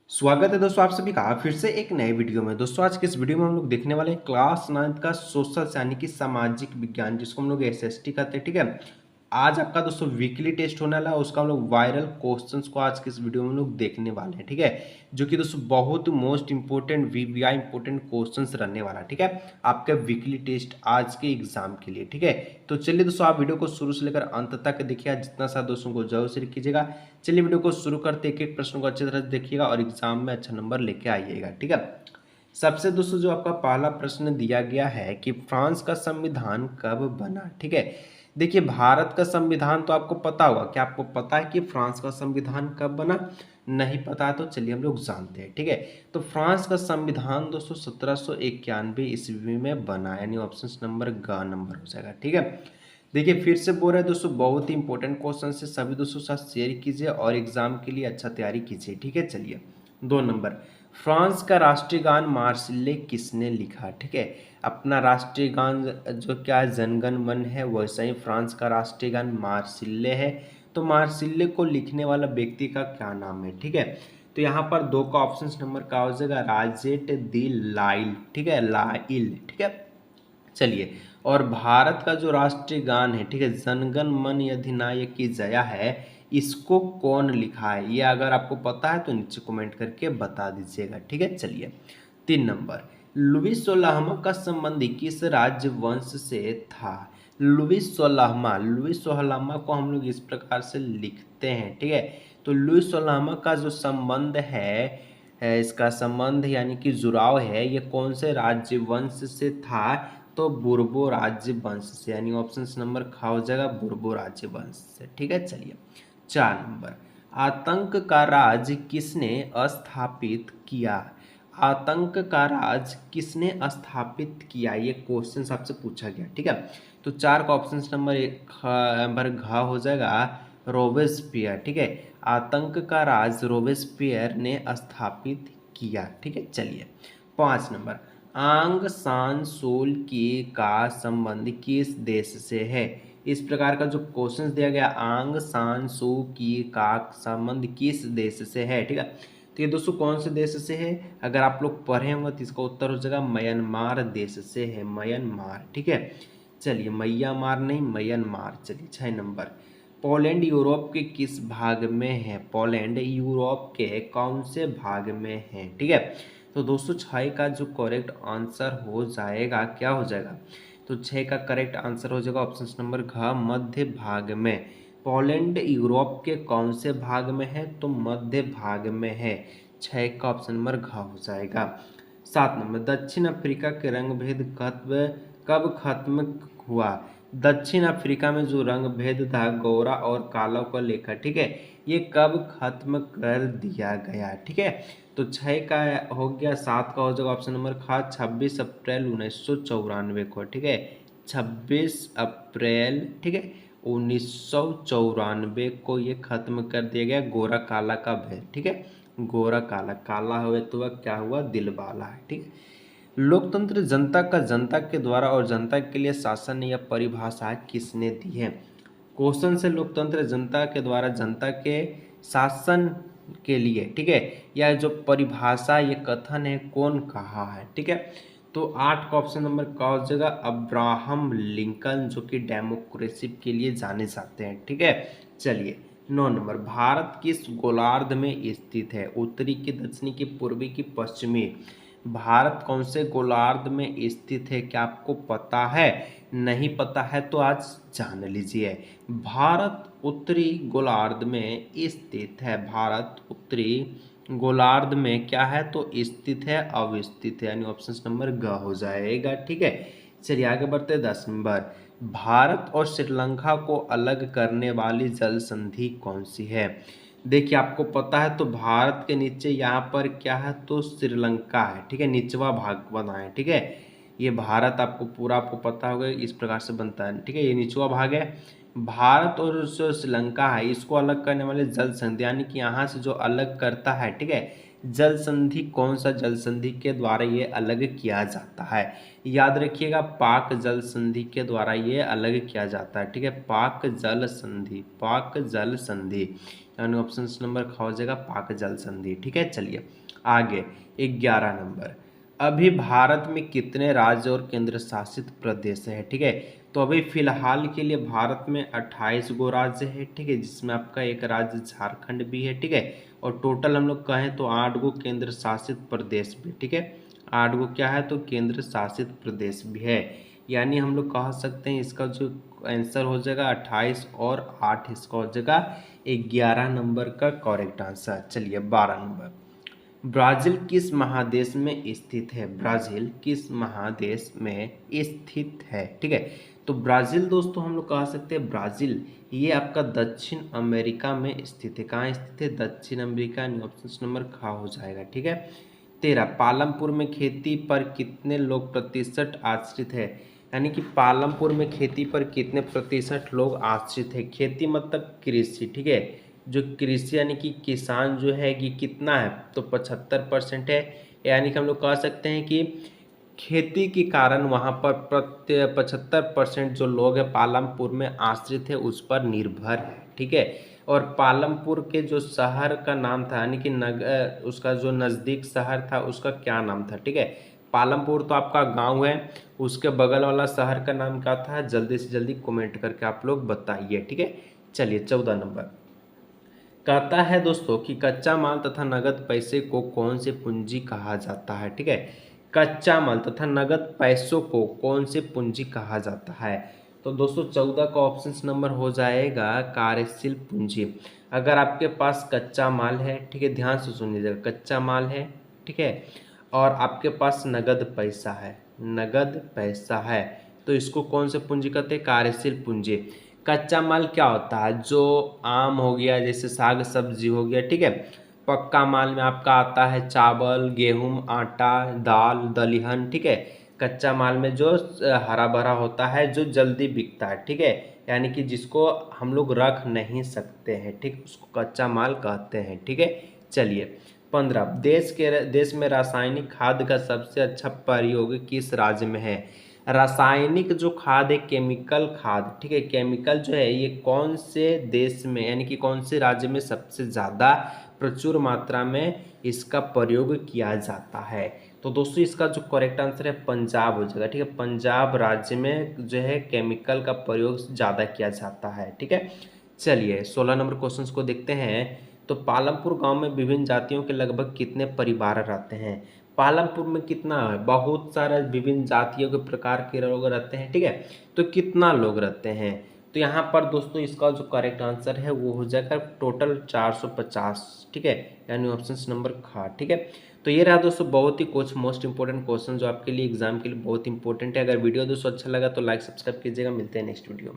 स्वागत है दोस्तों आप सभी का फिर से एक नए वीडियो में। दोस्तों आज के इस वीडियो में हम लोग देखने वाले हैं क्लास 9 का सोशल यानी कि सामाजिक विज्ञान, जिसको हम लोग एसएसटी कहते हैं। ठीक है, आज आपका दोस्तों वीकली टेस्ट होने वाला है, उसका हम लोग वायरल क्वेश्चंस को आज के इस वीडियो में हम लोग देखने वाले हैं। ठीक है, जो कि दोस्तों बहुत most important VVI important questions रहने वाला है। ठीक है, आपका वीकली टेस्ट आज के एग्जाम के लिए। ठीक है, तो चलिए दोस्तों आप वीडियो को शुरू से लेकर अंत तक देखिए, जितना सा दोस्तों को जरूर से कीजिएगा। चलिए वीडियो को शुरू करते एक एक प्रश्न को अच्छी तरह से देखिएगा और एग्जाम में अच्छा नंबर लेके आइएगा। ठीक है, सबसे दोस्तों जो आपका पहला प्रश्न दिया गया है कि फ्रांस का संविधान कब बना। ठीक है, देखिए भारत का संविधान तो आपको पता होगा। क्या आपको पता है कि फ्रांस का संविधान कब बना? नहीं पता है तो चलिए हम लोग जानते हैं। ठीक है, तो फ्रांस का संविधान दोस्तों 1791 ईस्वी में बना, यानी ऑप्शन नंबर ग नंबर हो जाएगा। ठीक है, देखिए फिर से बोल रहे हैं दोस्तों, बहुत ही इंपॉर्टेंट क्वेश्चन से सभी दोस्तों साथ शेयर कीजिए और एग्जाम के लिए अच्छा तैयारी कीजिए। ठीक है, चलिए 2 नंबर, फ्रांस का राष्ट्रीय गान मार्सिले किसने लिखा? ठीक है, अपना राष्ट्रीय गान जो क्या है जनगण मन है, वैसा ही फ्रांस का राष्ट्रीय गान मार्सिले है। तो मार्सिले को लिखने वाला व्यक्ति का क्या नाम है? ठीक है, तो यहाँ पर 2 का ऑप्शन नंबर का हो जाएगा राजेट दी लाइल। ठीक है, लाइल। ठीक है, चलिए, और भारत का जो राष्ट्रीय गान है, ठीक है, जनगण मन अधिनायकी जया है, इसको कौन लिखा है? ये अगर आपको पता है तो नीचे कमेंट करके बता दीजिएगा। ठीक है, चलिए 3 नंबर, लुईस 16वां का संबंध किस राजवंश से था? लुईस 16वां को हम लोग इस प्रकार से लिखते हैं। ठीक है, तो लुईस 16वां का जो संबंध है इसका संबंध यानी कि जुड़ाव है, ये कौन से राज्यवंश से था? तो बुर्बो राज्य वंश से, यानी ऑप्शन नंबर ख हो जाएगा बुर्बो राज्य वंश से। ठीक है, चलिए 4 नंबर, आतंक का राज किसने स्थापित किया? आतंक का राज किसने स्थापित किया, ये क्वेश्चन आपसे पूछा गया। ठीक है, तो 4 का ऑप्शन नंबर घ हो जाएगा रोबेस्पियर। ठीक है, आतंक का राज रोबेस्पियर ने स्थापित किया। ठीक है, चलिए 5 नंबर, आंग सान सूल की का संबंध किस देश से है? इस प्रकार का जो क्वेश्चन दिया गया, आंग सान सू की का संबंध किस देश से है? ठीक है, तो ये दोस्तों कौन से देश से है? अगर आप लोग पढ़े होंगे तो इसका उत्तर हो जाएगा म्यांमार देश से है, म्यांमार। ठीक है, चलिए मैयामार नहीं, म्यांमार। चलिए 6 नंबर, पोलैंड यूरोप के किस भाग में है? पोलैंड यूरोप के कौन से भाग में है? ठीक है, तो दोस्तों 6 का जो करेक्ट आंसर हो जाएगा क्या हो जाएगा? तो 6 का करेक्ट आंसर हो जाएगा ऑप्शन नंबर घ मध्य भाग में। पोलैंड यूरोप के कौन से भाग में है? तो मध्य भाग में है। 6 का ऑप्शन नंबर घ हो जाएगा। 7 नंबर, दक्षिण अफ्रीका के रंग भेद कब खत्म हुआ? दक्षिण अफ्रीका में जो रंग भेद था गोरा और काला को लेकर, ठीक है, ये कब खत्म कर दिया गया? ठीक है, तो 6 का हो गया। 7 का हो जाएगा ऑप्शन नंबर ख 26 अप्रैल 1994 को। ठीक है, 26 अप्रैल, ठीक है, 1994 को ये खत्म कर दिया गया गोरा काला का भेद। ठीक है, गोरा काला, काला हुए तो वह क्या हुआ? दिल वाला है। ठीक है, लोकतंत्र जनता का जनता के द्वारा और जनता के लिए शासन या परिभाषा किसने दी है? क्वेश्चन से लोकतंत्र जनता के द्वारा जनता के शासन के लिए, ठीक है, या जो परिभाषा ये कथन है कौन कहा है? ठीक है, तो 8 का ऑप्शन नंबर का हो जाएगा अब्राहम लिंकन, जो कि डेमोक्रेसी के लिए जाने जाते हैं। ठीक है, चलिए 9 नंबर, भारत किस गोलार्ध में स्थित है? उत्तरी की, दक्षिणी की, पूर्वी की, पश्चिमी? भारत कौन से गोलार्ध में स्थित है? क्या आपको पता है? नहीं पता है तो आज जान लीजिए। भारत उत्तरी गोलार्ध में स्थित है। भारत उत्तरी गोलार्ध में क्या है? तो स्थित है, अवस्थित है, यानी ऑप्शन नंबर ग हो जाएगा। ठीक है, चलिए आगे बढ़ते हैं। 10 नंबर, भारत और श्रीलंका को अलग करने वाली जल संधि कौन सी है? देखिए आपको पता है तो भारत के नीचे यहाँ पर क्या है? तो श्रीलंका है। ठीक है, निचवा भाग बना है। ठीक है, ये भारत आपको पूरा आपको पता होगा इस प्रकार से बनता है। ठीक है, ये निचवा भाग है। भारत और जो श्रीलंका है इसको अलग करने वाले जल संधि, यानी कि यहाँ से जो अलग करता है, ठीक है, जल संधि, कौन सा जल संधि के द्वारा ये अलग किया जाता है? याद रखिएगा, पाक जल संधि के द्वारा ये अलग किया जाता है। ठीक है, पाक जल संधि, पाक जल संधि, यानी ऑप्शन नंबर ख हो जाएगा पाक जल संधि। ठीक है, चलिए आगे 11 नंबर। अभी भारत में कितने राज्य और केंद्र शासित प्रदेश है? ठीक है, तो अभी फिलहाल के लिए भारत में 28 गो राज्य है। ठीक है, जिसमें आपका एक राज्य झारखंड भी है। ठीक है, और टोटल हम लोग कहें तो 8 गो केंद्र शासित प्रदेश भी। ठीक है, 8 गो क्या है तो केंद्र शासित प्रदेश भी है। यानी हम लोग कह सकते हैं इसका जो आंसर हो जाएगा 28 और 8, इसका हो जाएगा 11 नंबर का करेक्ट आंसर। चलिए 12 नंबर। ब्राजील किस महादेश में स्थित है? ब्राजील किस महादेश में स्थित है? ठीक है, तो ब्राजील दोस्तों हम लोग कह सकते हैं ब्राजील ये आपका दक्षिण अमेरिका में स्थित है। कहाँ स्थित है? दक्षिण अमेरिका। ऑप्शन नंबर ख हो जाएगा। ठीक है, 13। पालमपुर में खेती पर कितने लोग प्रतिशत आश्रित है? यानी कि पालमपुर में खेती पर कितने प्रतिशत लोग आश्रित है? खेती मतलब कृषि। ठीक है, जो कृषि यानी कि किसान जो है कि कितना है तो 75% है। यानी कि हम लोग कह सकते हैं कि खेती के कारण वहाँ पर 75% जो लोग हैं पालमपुर में आश्रित है, उस पर निर्भर है। ठीक है, और पालमपुर के जो शहर का नाम था यानी कि उसका जो नज़दीक शहर था उसका क्या नाम था? ठीक है, पालमपुर तो आपका गांव है, उसके बगल वाला शहर का नाम क्या था? जल्दी से जल्दी कमेंट करके आप लोग बताइए। ठीक है, चलिए 14 नंबर। कहता है दोस्तों कि कच्चा माल तथा नगद पैसे को कौन से पूंजी कहा जाता है? ठीक है, कच्चा माल तथा नगद पैसों को कौन से पूंजी कहा जाता है? तो दोस्तों 14 का ऑप्शन नंबर हो जाएगा कार्यशील पूंजी। अगर आपके पास कच्चा माल है, ठीक है, ध्यान से सुनिएगा, कच्चा माल है, ठीक है, और आपके पास नगद पैसा है, नगद पैसा है, तो इसको कौन से पूंजी कहते हैं? कार्यशील पूंजी। कच्चा माल क्या होता है? जो आम हो गया, जैसे साग सब्जी हो गया। ठीक है, पक्का माल में आपका आता है चावल, गेहूं, आटा, दाल, दलहन। ठीक है, कच्चा माल में जो हरा भरा होता है, जो जल्दी बिकता है। ठीक है, यानी कि जिसको हम लोग रख नहीं सकते हैं, ठीक, उसको कच्चा माल कहते हैं। ठीक है, चलिए 15। देश में रासायनिक खाद का सबसे अच्छा प्रयोग किस राज्य में है? रासायनिक जो खाद है, केमिकल खाद, ठीक है, केमिकल जो है ये कौन से देश में यानी कि कौन से राज्य में सबसे ज़्यादा प्रचुर मात्रा में इसका प्रयोग किया जाता है? तो दोस्तों इसका जो करेक्ट आंसर है पंजाब हो जाएगा। ठीक है, पंजाब राज्य में जो है केमिकल का प्रयोग ज़्यादा किया जाता है। ठीक है, चलिए 16 नंबर क्वेश्चन को देखते हैं। तो पालमपुर गांव में विभिन्न जातियों के लगभग कितने परिवार रहते हैं? पालमपुर में कितना है? बहुत सारे विभिन्न जातियों के प्रकार के लोग रहते हैं। ठीक है, तो कितना लोग रहते हैं? तो यहाँ पर दोस्तों इसका जो करेक्ट आंसर है वो हो जाएगा टोटल 450। ठीक है, यानी ऑप्शन नंबर ख। ठीक है, तो ये रहा दोस्तों बहुत ही कुछ मोस्ट इंपॉर्टेंट क्वेश्चन जो आपके लिए एग्जाम के लिए बहुत इंपॉर्टेंट है। अगर वीडियो दोस्तों अच्छा लगा तो लाइक सब्सक्राइब कीजिएगा। मिलते हैं नेक्स्ट वीडियो में।